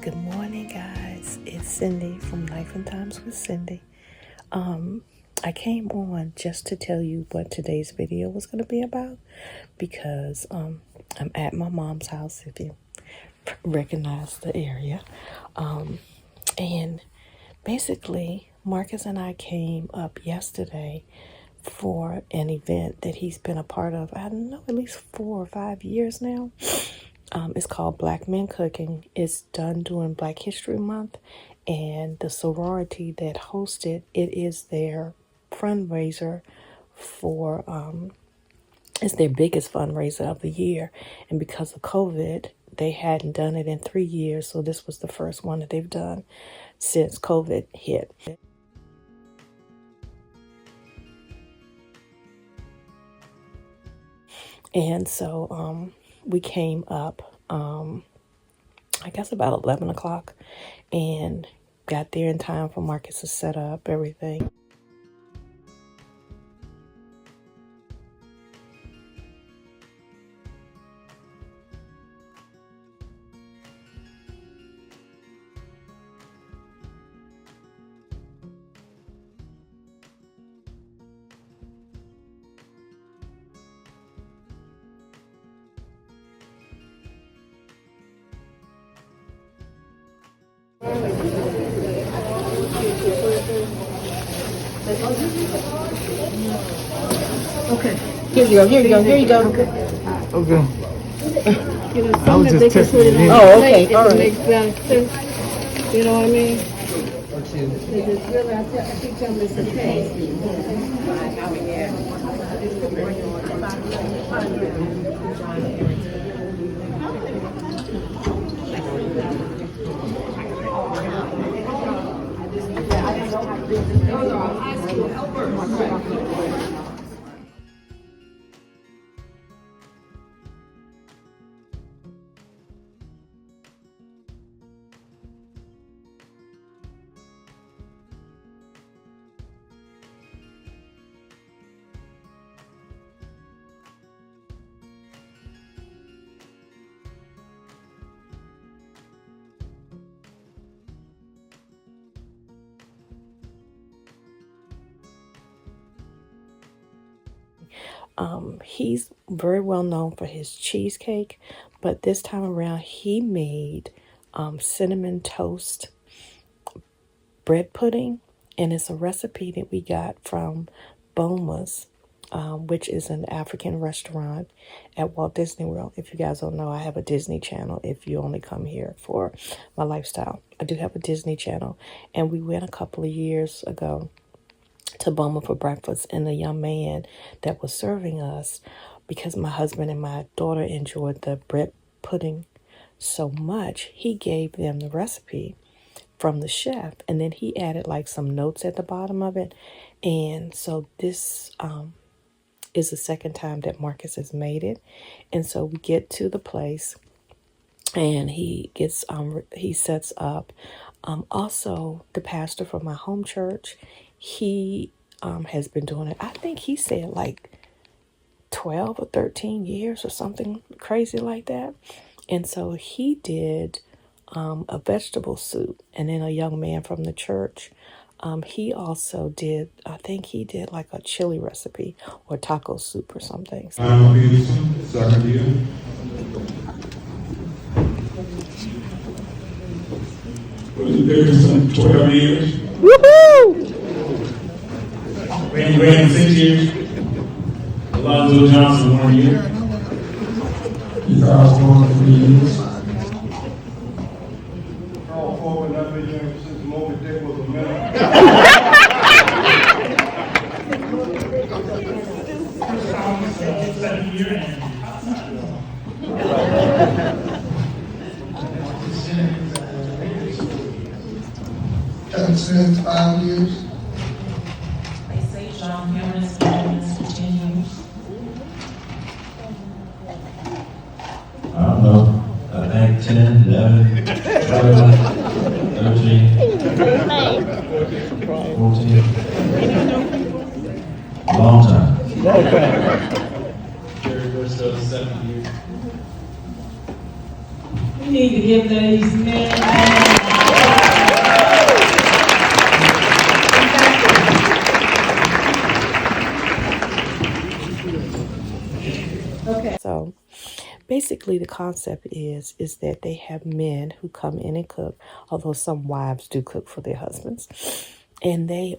Good morning, guys. It's Cindy from Life and Times with Cindy. I came on just to tell you what today's video was going to be about because I'm at my mom's house, if you recognize the area. And basically, Marcus and I came up yesterday for an event that he's been a part of, I don't know, at least 4 or 5 years now. It's called Black Men Cooking. It's done during Black History Month, and the sorority that hosted it is their fundraiser for it's their biggest fundraiser of the year. And because of COVID, they hadn't done it in 3 years, so this was the first one that they've done since COVID hit. And so we came up, I guess about 11 o'clock, and got there in time for Marcus to set up everything. Okay. Here you go. Here you go. Here you go. Okay. I was just testing it in. Oh, okay. All right. It makes better sense. You know what I mean? Because it's really, I think them it's a taste. He's very well known for his cheesecake, but this time around he made cinnamon toast bread pudding, and it's a recipe that we got from Boma's, which is an African restaurant at Walt Disney World. If you guys don't know, I have a Disney channel. If you only come here for my lifestyle, I do have a Disney channel, and we went a couple of years ago to Boma for breakfast, and the young man that was serving us, because my husband and my daughter enjoyed the bread pudding so much, he gave them the recipe from the chef, and then he added like some notes at the bottom of it. And so this is the second time that Marcus has made it. And so we get to the place, and he gets he sets up. Also, the pastor from my home church, he has been doing it, I think he said like 12 or 13 years or something crazy like that. And so he did a vegetable soup. And then a young man from the church, he also did, I think he did like a chili recipe or taco soup or something. Some 12 years. Woohoo! Randy Reagan 6 years. Alonzo Johnson 1 year. Charles Warren 3 years. Carl Ford, I've been here since Moby Dick was a man. Since 5 years. They say John Cameron has been doing this for 10 years. I don't know. I think 10, 11, 12, 13, 14. Long time. Jerry Bristow, 7 years. We need to give these men So basically the concept is that they have men who come in and cook, although some wives do cook for their husbands. And they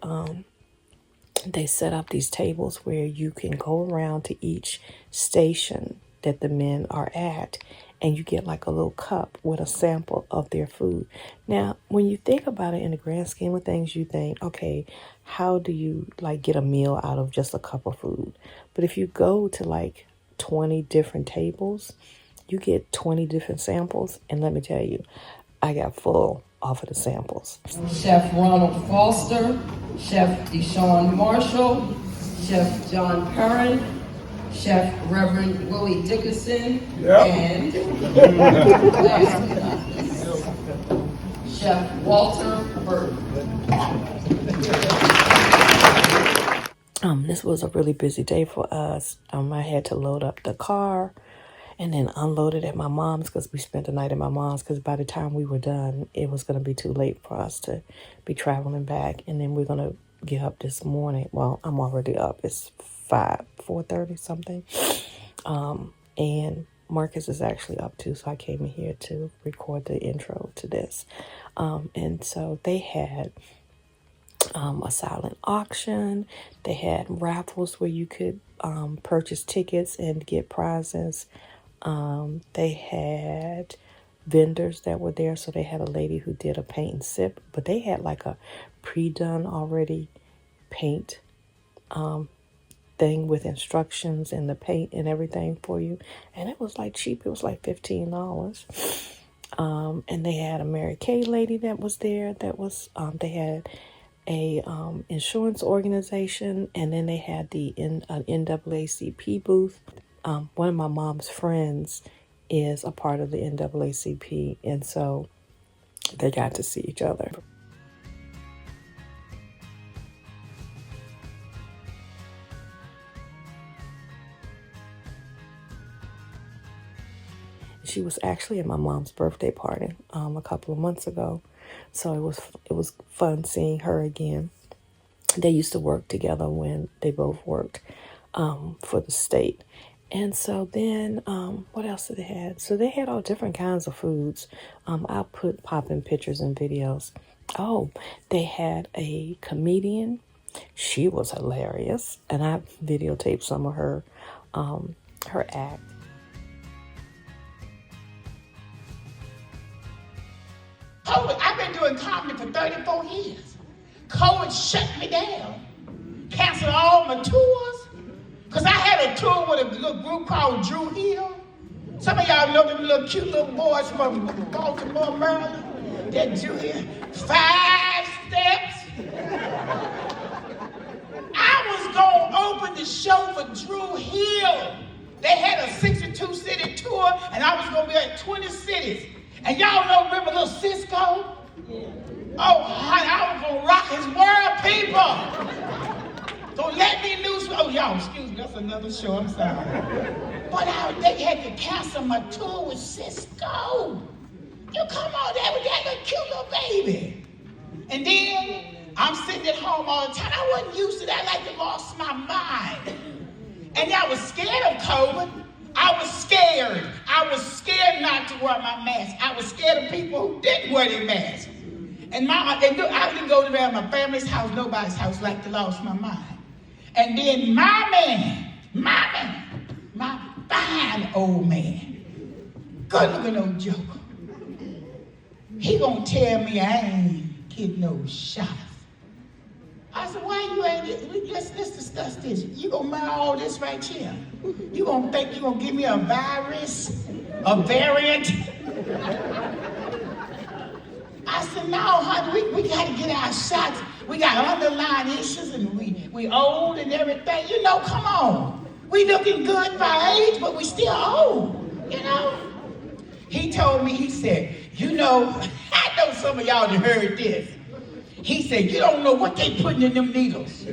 set up these tables where you can go around to each station that the men are at, and you get like a little cup with a sample of their food. Now, when you think about it in the grand scheme of things, you think, okay, how do you like get a meal out of just a cup of food? But if you go to like 20 different tables, you get 20 different samples. And let me tell you, I got full off of the samples. Chef Ronald Foster, Chef Deshaun Marshall, Chef John Perrin, Chef Reverend Willie Dickerson, and Chef Walter Burke. This was a really busy day for us. I had to load up the car and then unload it at my mom's because we spent the night at my mom's, because by the time we were done, it was going to be too late for us to be traveling back. And then we're going to get up this morning. Well, I'm already up. It's 4:30 something. And Marcus is actually up too, so I came in here to record the intro to this. And so they had a silent auction. They had raffles where you could purchase tickets and get prizes. They had vendors that were there. So they had a lady who did a paint and sip, but they had like a pre-done already paint thing with instructions and the paint and everything for you. And it was like cheap. It was like $15. And they had a Mary Kay lady that was there. That was, they had a insurance organization, and then they had the NAACP booth. One of my mom's friends is a part of the NAACP, and so they got to see each other. She was actually at my mom's birthday party a couple of months ago, so it was fun seeing her again. They used to work together when they both worked for the state. And so then, what else did they have? So they had all different kinds of foods. I'll pop in pictures and videos. Oh, they had a comedian. She was hilarious, and I videotaped some of her act. COVID, I've been doing comedy for 34 years. COVID shut me down. Canceled all my tours. Because I had a tour with a little group called Drew Hill. Some of y'all know them little cute little boys from Baltimore, Maryland. That Drew Hill. 5 steps. I was going to open the show for Drew Hill. They had a 62-city tour, and I was going to be at 20 cities. And y'all know, remember little Cisco? Oh, honey, I was gonna rock his world, people. So let me loose. Oh, y'all, excuse me, that's another show, I'm sorry. But they had to cancel my tour with Cisco. You come on there with that little cute little baby. And then I'm sitting at home all the time. I wasn't used to that. I like to lost my mind. And I was scared of COVID. I was scared. I was scared not to wear my mask. I was scared of people who didn't wear their masks. And I didn't go around my family's house, nobody's house, like to lost my mind. And then my fine old man, good looking old joker, he gonna tell me I ain't getting no shots. I said, why you ain't, let's discuss this. You gonna buy all this right here. You gonna think you gonna give me a virus, a variant? I said, no, honey, we gotta get our shots. We got underlying issues and we old and everything. You know, come on. We looking good by age, but we still old, you know? He told me, he said, you know, I know some of y'all done heard this. He said, you don't know what they putting in them needles.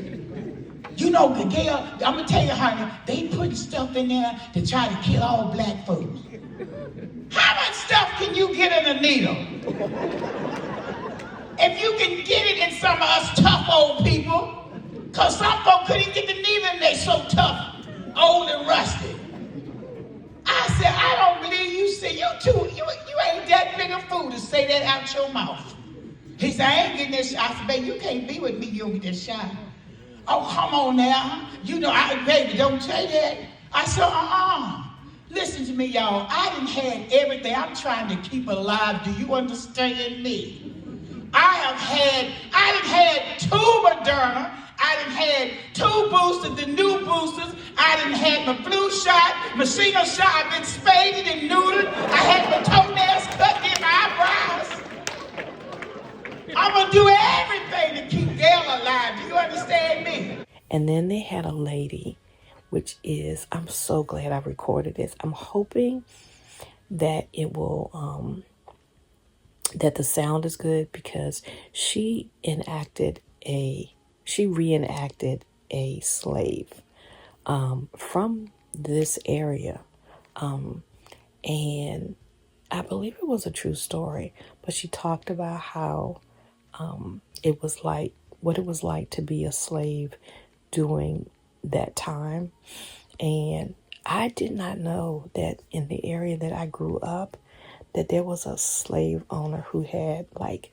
You know, Gail, I'm gonna tell you, honey, they put stuff in there to try to kill all black folks. How much stuff can you get in a needle? If you can get it in some of us tough old people, because some folk couldn't get the needle and they so tough, old and rusted. I said, I don't believe you. Said, you ain't that big a fool to say that out your mouth. He said, I ain't getting this shot. I said, baby, you can't be with me, you don't get this shot. Oh, come on now. You know, baby, don't say that. I said, Listen to me, y'all. I done had everything I'm trying to keep alive. Do you understand me? I done had 2 Moderna. I done had 2 boosters, the new boosters. I done had my flu shot, my single shot. I've been spaded and neutered. I had my toenails cut in my eyebrows. I'm going to do everything to keep Gail alive. Do you understand me? And then they had a lady, which is, I'm so glad I recorded this. I'm hoping that it will, that the sound is good, because she reenacted a slave from this area. And I believe it was a true story, but she talked about how it was like, what it was like to be a slave during that time. And I did not know that in the area that I grew up, that there was a slave owner who had like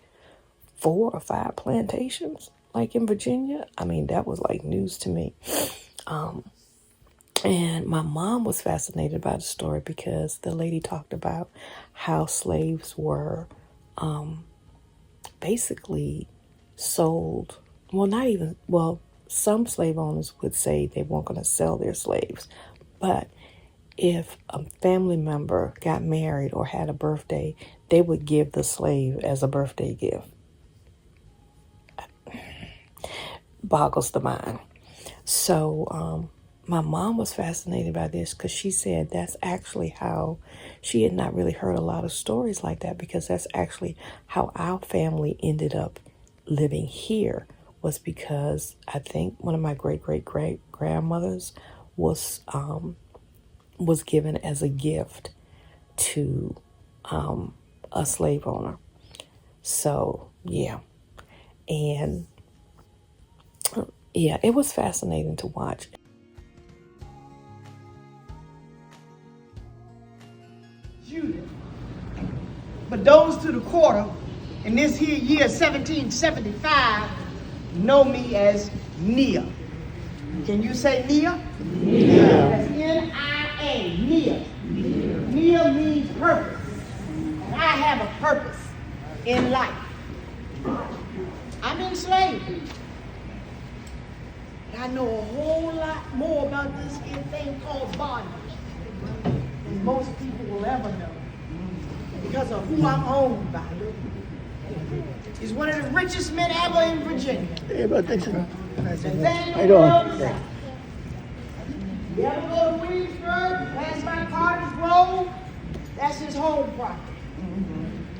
4 or 5 plantations, like in Virginia. I mean, that was like news to me. And my mom was fascinated by the story because the lady talked about how slaves were basically sold. Well, some slave owners would say they weren't going to sell their slaves, but if a family member got married or had a birthday, they would give the slave as a birthday gift. Boggles the mind. So my mom was fascinated by this because she said that's actually how, she had not really heard a lot of stories like that, because that's actually how our family ended up living here, was because I think one of my great-great-great-grandmothers was given as a gift to a slave owner. So, yeah. And, yeah, it was fascinating to watch. Judah. But those to the quarter in this here year 1775 know me as Nia. Can you say Nia? Nia. That's N-I-A, Nia. Nia means purpose. And I have a purpose in life. I'm enslaved. But I know a whole lot more about this here thing called bondage than most people will ever know, because of who I'm owned by. He's one of the richest men ever in Virginia. Hey, bro, thanks. How You you You ever go to Williamsburg, pass by Carter's Grove? That's his home property.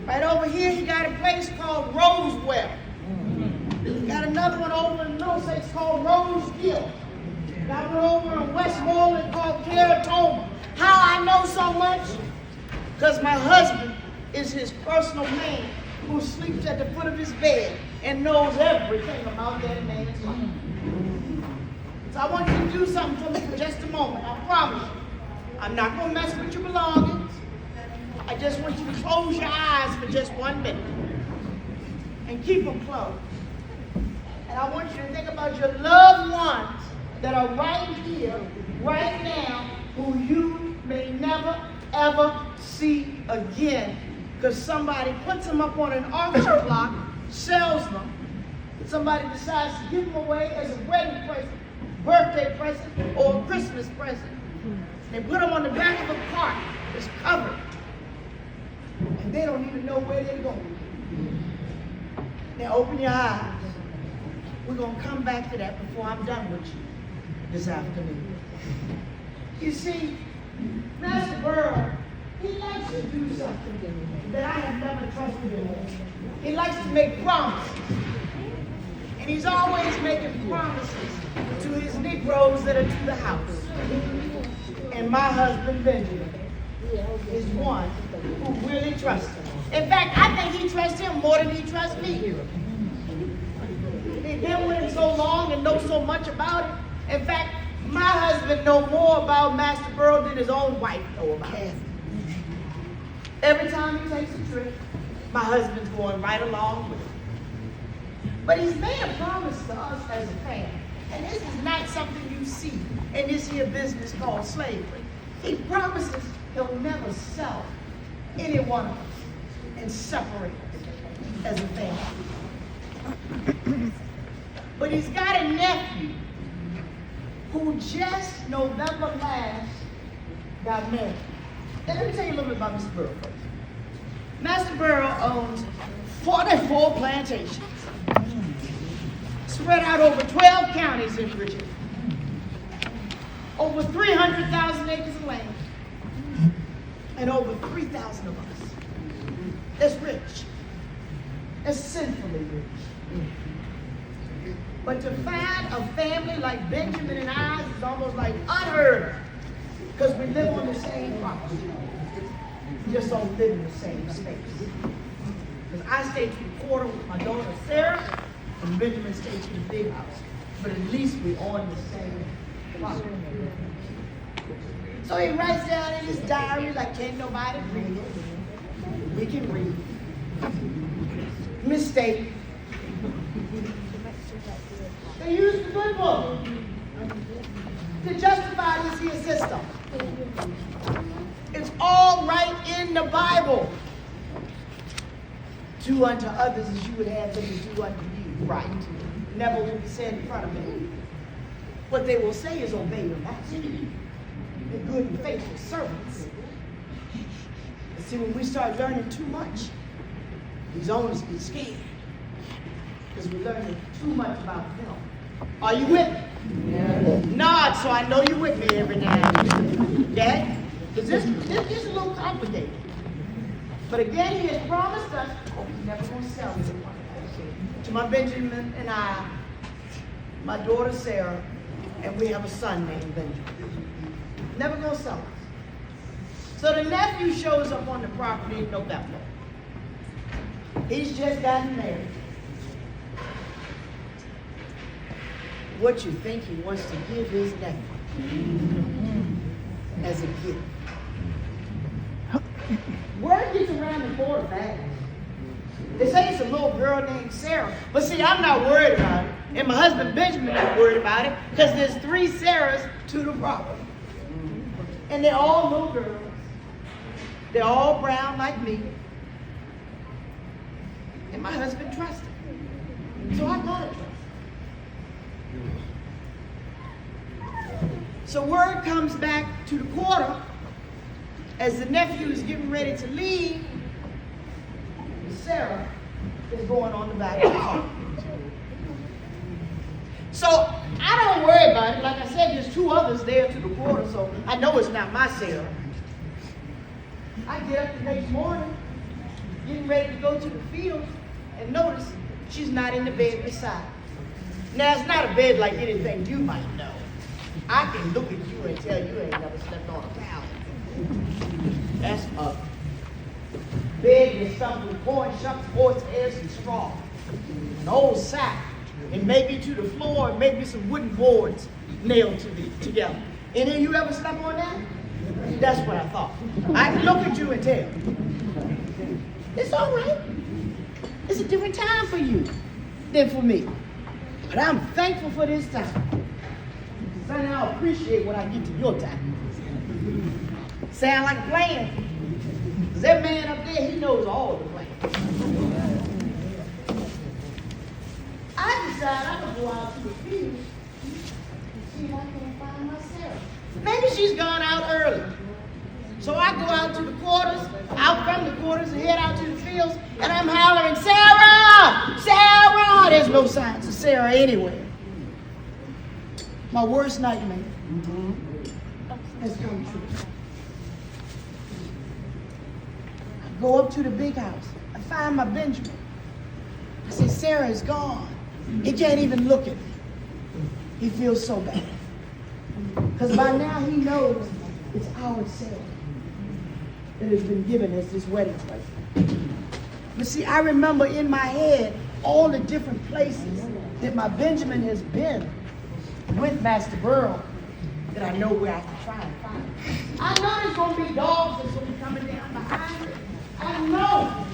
Right over here, he got a place called Rosewell. Got another one over in Middlesex called Rosegill. Got one over in Westmoreland called Caratoma. How I know so much? Because my husband is his personal man who sleeps at the foot of his bed and knows everything about that man's life. So I want you to do something for me for just a moment. I promise you. I'm not going to mess with your belongings. I just want you to close your eyes for just 1 minute. And keep them closed. And I want you to think about your loved ones that are right here, right now, who you may never, ever see again. Because somebody puts them up on an auction block, sells them. Somebody decides to give them away as a wedding present, birthday present, or a Christmas present. They put them on the back of a cart that's covered. And they don't even know where they're going. Now open your eyes. We're going to come back to that before I'm done with you this afternoon. You see, Master Burrow, he likes to do something that I have never trusted him with. He likes to make promises. And he's always making promises to his Negroes that are to the house. And my husband, Benjamin, is one who really trusts him. In fact, I think he trusts him more than he trusts me. He's been with him so long and knows so much about it. In fact, my husband knows more about Master Burrow than his own wife knows about it. Every time he takes a trip, my husband's going right along with him. But he's made a promise to us as a family. And this is not something you see in this here business called slavery. He promises he'll never sell any one of us and separate us as a family. But he's got a nephew who just November last got married. And let me tell you a little bit about Mr. Burrow first. Master Burrow owns 44 plantations spread out over 12 counties in Virginia. Over 300,000 acres of land and over 3,000 of us. That's rich. That's sinfully rich. But to find a family like Benjamin and I is almost like unheard of, because we live on the same property. We just don't live in the same space. Because I stay to the quarter with my daughter Sarah, and Benjamin stays to the big house. But at least we're on the same property. So he writes down in his diary like can't nobody read it. We can read. Mistake. They use the good book to justify this here system. It's all right in the Bible. Do unto others as you would have them to do unto you. Right. Never will be said in front of me. What they will say is obey your master. The good and faithful servants. And see, when we start learning too much, these owners get scared. Because we're learning too much about them. Are you with me? Yeah. Nod, so I know you're with me every now and then. Okay? Because this is a little complicated. But again, he has promised us, he's never going to sell this one. To my Benjamin and I, my daughter Sarah, and we have a son named Benjamin. Never going to sell us. So the nephew shows up on the property in November. He's just gotten married. What you think he wants to give his nephew as a gift? Word gets around the border fast. They say it's a little girl named Sarah. But see, I'm not worried about it. And my husband Benjamin not worried about it because there's 3 Sarahs to the property. And they're all little girls. They're all brown like me. And my husband trusts him. So I gotta trust him. So word comes back to the quarter as the nephew is getting ready to leave. Sarah is going on the back of the car. So I don't worry about it. Like I said, there's 2 others there to the quarter, so I know it's not my Sarah. I get up the next morning, getting ready to go to the field, and notice she's not in the bed beside me. Now, it's not a bed like anything you might know. I can look at you and tell you ain't never slept on a pallet. That's a bed with stuffed with corn shucks, horsehairs, and straw. An old sack, and maybe to the floor, and maybe some wooden boards nailed together. Any of you ever slept on that? That's what I thought. I can look at you and tell. It's all right. It's a different time for you than for me. But I'm thankful for this time. So now I appreciate when I get to your time. Sound like a plan. Because that man up there, he knows all the plans. I decided I'm going to go out to the field and see if I can find my Sarah. Maybe she's gone out early. So I go out to the quarters, out from the quarters, and head out to the fields, and I'm hollering, Sarah! Sarah! There's no signs of Sarah anywhere. My worst nightmare has come true. I go up to the big house. I find my Benjamin. I say, Sarah is gone. He can't even look at me. He feels so bad. Because by now he knows it's our cell that has been given as this wedding present. But see, I remember in my head all the different places that my Benjamin has been with Master Burl that I know where I can try and find him. I know there's going to be dogs that's going to be coming down behind it. I know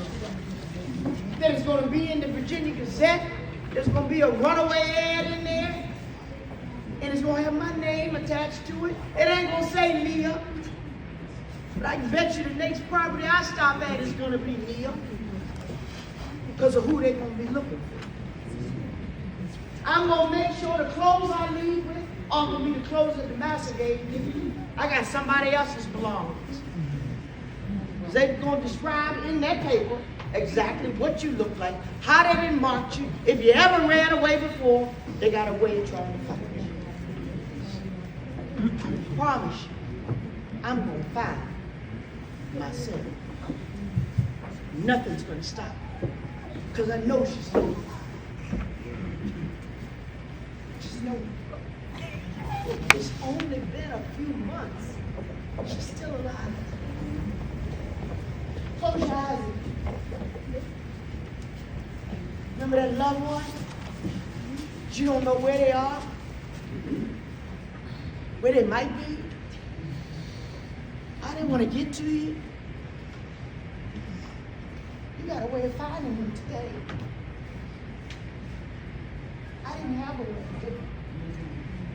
that it's going to be in the Virginia Gazette. There's going to be a runaway ad in there. And it's going to have my name attached to it. It ain't going to say Mia. But I can bet you the next property I stop at is going to be Mia. Because of who they're going to be looking for. I'm going to make sure the clothes I leave with are going to be the clothes that the master gave me. I got somebody else's belongings. They're going to describe in that paper exactly what you look like, how they didn't mark you. If you ever ran away before, they got a way of trying to find you. I promise you, I'm going to find myself. Nothing's going to stop me. Because I know she's alive. Just know it's only been a few months. She's still alive. Close your eyes. Remember that loved one? You don't know where they are, where they might be. I didn't want to get to you. You got a way of finding them today. I didn't have a way of doing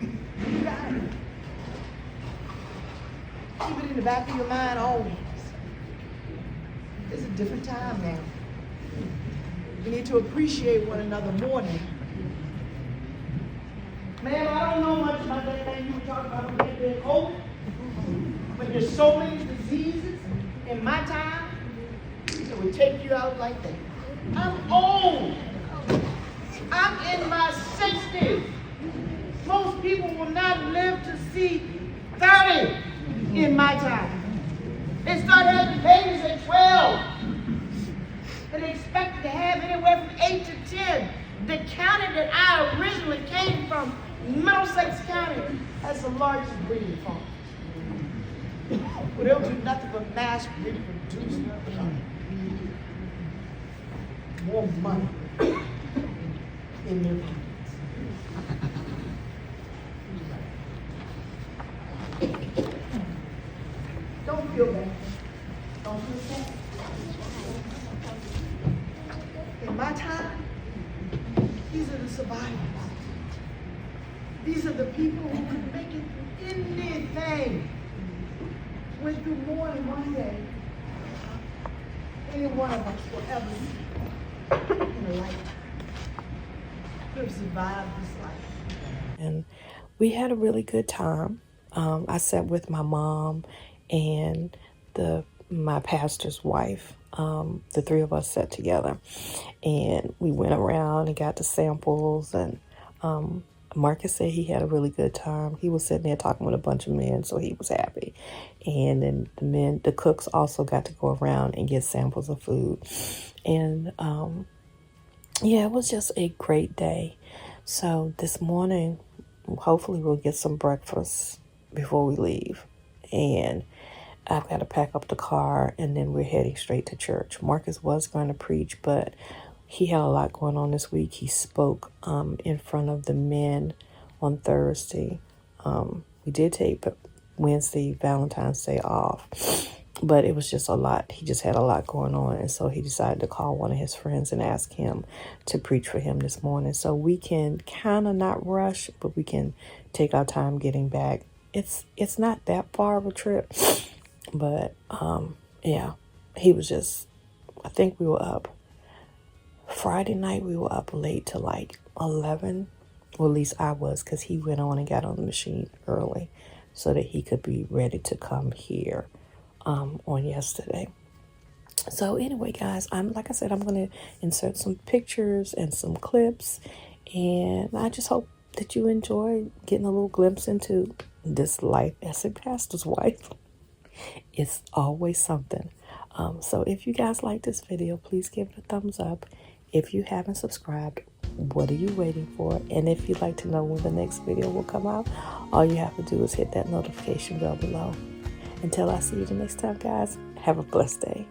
it. You got it. Keep it in the back of your mind always. It's a different time now. We need to appreciate one another more now. Man, I don't know much about that thing you were talking about with that COVID, but there's so many diseases in my time that would take you out like that. I'm old. I'm in my 60s. Most people will not live to see 30 in my time. They start having babies at 12. And they expected to have anywhere from 8 to 10. The county that I originally came from, Middlesex County, has the largest breeding farm. But they'll do nothing but mass reproduce. More money in their pockets. Don't feel bad. Don't feel sad. In my time, these are the survivors. These are the people who could make it through anything. Went through more than one day. Any one of us will ever see in a lifetime. Could have survived this life. And we had a really good time. I sat with my mom and my pastor's wife. The three of us sat together and we went around and got the samples, and Marcus said he had a really good time. He was sitting there talking with a bunch of men, so he was happy. And then the cooks also got to go around and get samples of food. And yeah, it was just a great day. So this morning, hopefully we'll get some breakfast before we leave. And I've got to pack up the car, and then we're heading straight to church. Marcus was going to preach, but he had a lot going on this week. He spoke in front of the men on Thursday. We did take Wednesday, Valentine's Day off, but it was just a lot. He just had a lot going on, and so he decided to call one of his friends and ask him to preach for him this morning. So we can kind of not rush, but we can take our time getting back. It's not that far of a trip, but yeah, he was just, I think we were up. Friday night, we were up late to like 11. Well, at least I was, because he went on and got on the machine early so that he could be ready to come here on yesterday. So anyway, guys, like I said, I'm going to insert some pictures and some clips. And I just hope that you enjoy getting a little glimpse into this life as a pastor's wife. It's always something. So if you guys like this video, please give it a thumbs up. If you haven't subscribed, What are you waiting for? And if you'd like to know when the next video will come out, all you have to do is hit that notification bell below. Until I see you the next time, guys, have a blessed day.